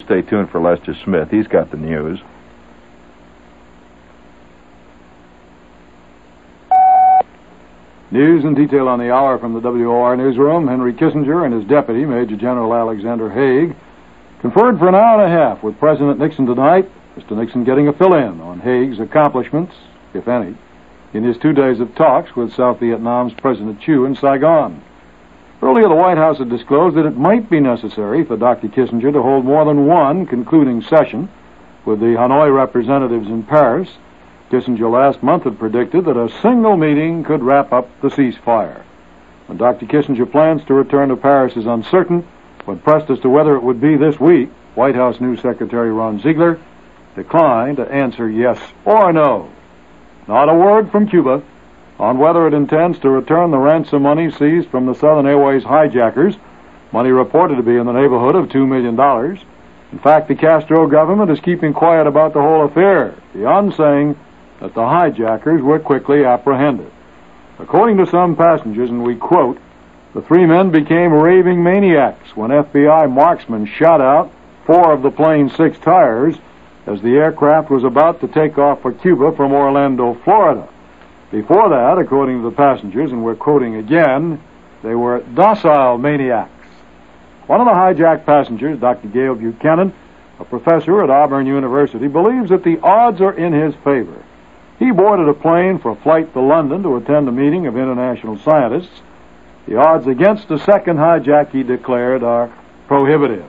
Stay tuned for Lester Smith. He's got the news. News in detail on the hour from the WOR newsroom. Henry Kissinger and his deputy, Major General Alexander Haig, conferred for an hour and a half with President Nixon tonight. Mr. Nixon getting a fill-in on Haig's accomplishments, if any, in his 2 days of talks with South Vietnam's President Thieu in Saigon. Earlier, the White House had disclosed that it might be necessary for Dr. Kissinger to hold more than one concluding session with the Hanoi representatives in Paris. Kissinger last month had predicted that a single meeting could wrap up the ceasefire. When Dr. Kissinger plans to return to Paris is uncertain. When pressed as to whether it would be this week, White House News Secretary Ron Ziegler declined to answer yes or no. Not a word from Cuba on whether it intends to return the ransom money seized from the Southern Airways hijackers, money reported to be in the neighborhood of $2 million. In fact, the Castro government is keeping quiet about the whole affair, beyond saying that the hijackers were quickly apprehended. According to some passengers, and we quote, "The three men became raving maniacs when FBI marksmen shot out 4 of the plane's 6 tires as the aircraft was about to take off for Cuba from Orlando, Florida. Before that, according to the passengers, and we're quoting again, they were docile maniacs." One of the hijacked passengers, Dr. Gail Buchanan, a professor at Auburn University, believes that the odds are in his favor. He boarded a plane for a flight to London to attend a meeting of international scientists. The odds against a second hijack, he declared, are prohibitive.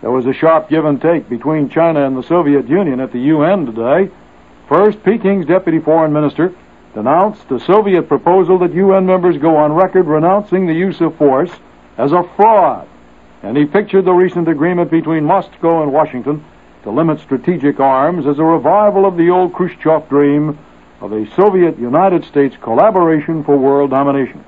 There was a sharp give and take between China and the Soviet Union at the UN today. First, Peking's deputy foreign minister denounced the Soviet proposal that UN members go on record renouncing the use of force as a fraud. And he pictured the recent agreement between Moscow and Washington to limit strategic arms as a revival of the old Khrushchev dream of a Soviet-United States collaboration for world domination.